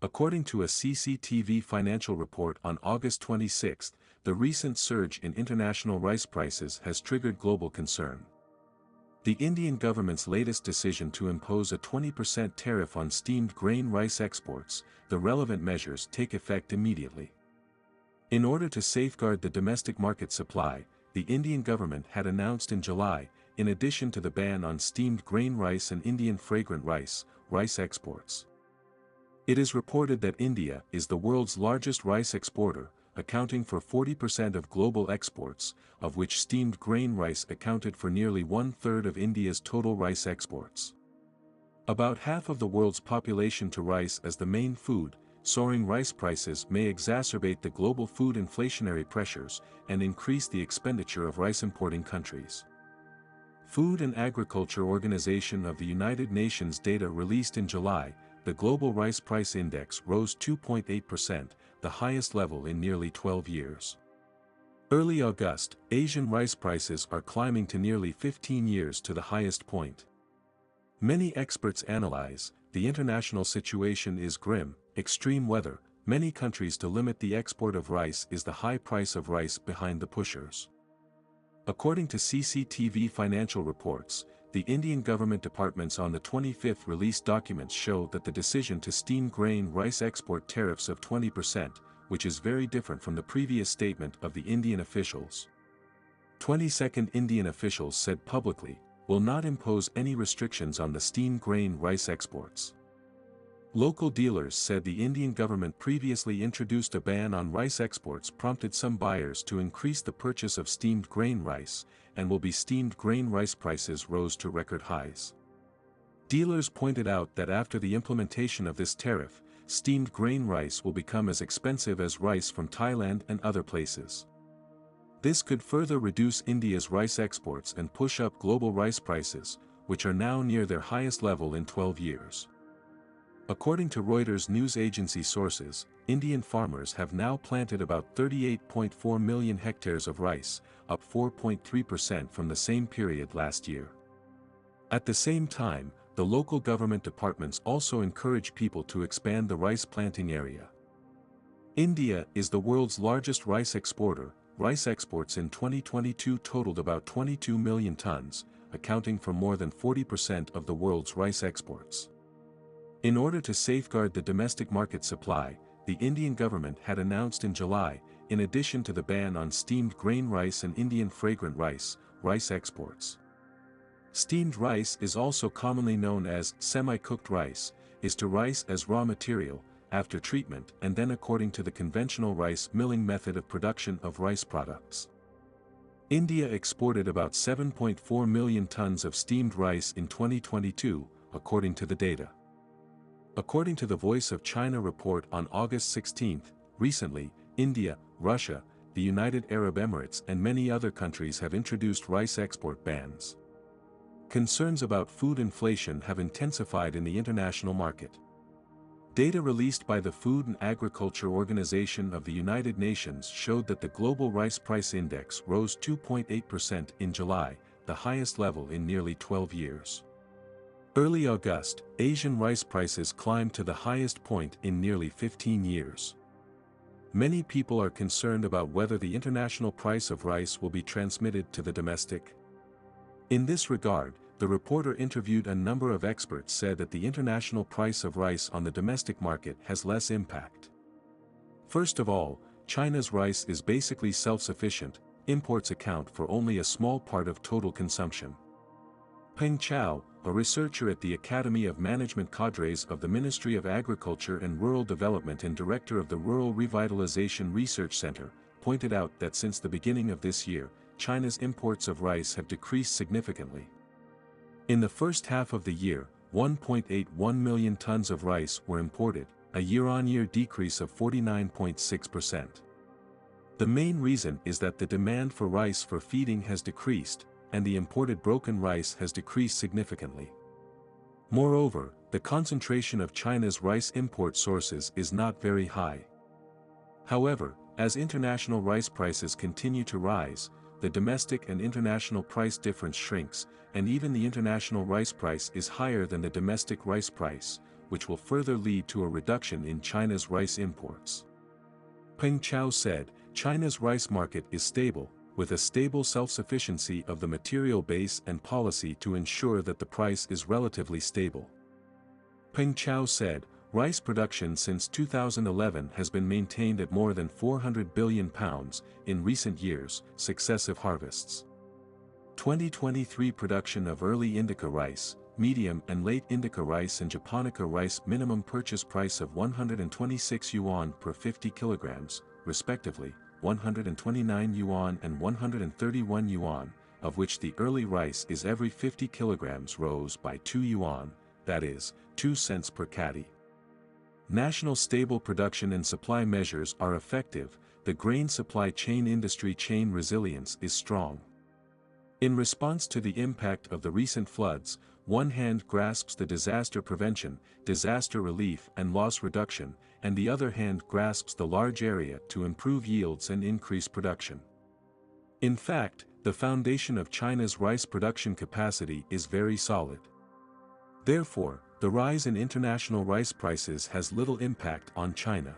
According to a CCTV financial report on August 26, the recent surge in international rice prices has triggered global concern. The Indian government's latest decision to impose a 20% tariff on steamed grain rice exports, the relevant measures take effect immediately. In order to safeguard the domestic market supply, the Indian government had announced in July, in addition to the ban on steamed grain rice and Indian fragrant rice exports. It is reported that India is the world's largest rice exporter, accounting for 40% of global exports, of which steamed grain rice accounted for nearly one-third of India's total rice exports. About half of the world's population to rice as the main food, soaring rice prices may exacerbate the global food inflationary pressures and increase the expenditure of rice-importing countries. Food and Agriculture Organization of the United Nations data released in July, the global rice price index rose 2.8%, the highest level in nearly 12 years. Early August, Asian rice prices are climbing to nearly 15 years to the highest point. Many experts analyze, the international situation is grim, extreme weather, many countries to limit the export of rice is the high price of rice behind the pushers. According to CCTV financial reports, the Indian government departments on the 25th released documents show that the decision to steam grain rice export tariffs of 20%, which is very different from the previous statement of the Indian officials. 22nd Indian officials said publicly, will not impose any restrictions on the steamed grain rice exports. Local dealers said the Indian government previously introduced a ban on rice exports prompted some buyers to increase the purchase of steamed grain rice, and steamed grain rice prices rose to record highs. Dealers pointed out that after the implementation of this tariff, steamed grain rice will become as expensive as rice from Thailand and other places. This could further reduce India's rice exports and push up global rice prices, which are now near their highest level in 12 years. According to Reuters news agency sources, Indian farmers have now planted about 38.4 million hectares of rice, up 4.3% from the same period last year. At the same time, the local government departments also encourage people to expand the rice planting area. India is the world's largest rice exporter. Rice exports in 2022 totaled about 22 million tons, accounting for more than 40% of the world's rice exports. In order to safeguard the domestic market supply, the Indian government had announced in July, in addition to the ban on steamed grain rice and Indian fragrant rice exports. Steamed rice is also commonly known as semi-cooked rice, is to rice as raw material, after treatment and then according to the conventional rice milling method of production of rice products. India exported about 7.4 million tons of steamed rice in 2022, according to the data. According to the Voice of China report on August 16, recently, India, Russia, the United Arab Emirates and many other countries have introduced rice export bans. Concerns about food inflation have intensified in the international market. Data released by the Food and Agriculture Organization of the United Nations showed that the global rice price index rose 2.8% in July, the highest level in nearly 12 years. Early August, Asian rice prices climbed to the highest point in nearly 15 years. Many people are concerned about whether the international price of rice will be transmitted to the domestic. In this regard, the reporter interviewed a number of experts said that the international price of rice on the domestic market has less impact. First of all, China's rice is basically self-sufficient, imports account for only a small part of total consumption. Peng Chao, a researcher at the Academy of Management Cadres of the Ministry of Agriculture and Rural Development and director of the Rural Revitalization Research Center, pointed out that since the beginning of this year, China's imports of rice have decreased significantly. In the first half of the year, 1.81 million tons of rice were imported, a year-on-year decrease of 49.6%. The main reason is that the demand for rice for feeding has decreased, and the imported broken rice has decreased significantly. Moreover, the concentration of China's rice import sources is not very high. However, as international rice prices continue to rise, the domestic and international price difference shrinks, and even the international rice price is higher than the domestic rice price, which will further lead to a reduction in China's rice imports. Peng Chao said, China's rice market is stable, with a stable self-sufficiency of the material base and policy to ensure that the price is relatively stable. Peng Chao said, rice production since 2011 has been maintained at more than 400 billion pounds in recent years, successive harvests. 2023 production of early indica rice, medium and late indica rice and japonica rice minimum purchase price of 126 yuan per 50 kilograms, respectively, 129 yuan and 131 yuan, of which the early rice is every 50 kilograms rose by 2 yuan, that is, 2 cents per caddy. National stable production and supply measures are effective, the grain supply chain industry chain resilience is strong. In response to the impact of the recent floods, one hand grasps the disaster prevention, disaster relief and loss reduction, and the other hand grasps the large area to improve yields and increase production. In fact, the foundation of China's rice production capacity is very solid. Therefore, the rise in international rice prices has little impact on China.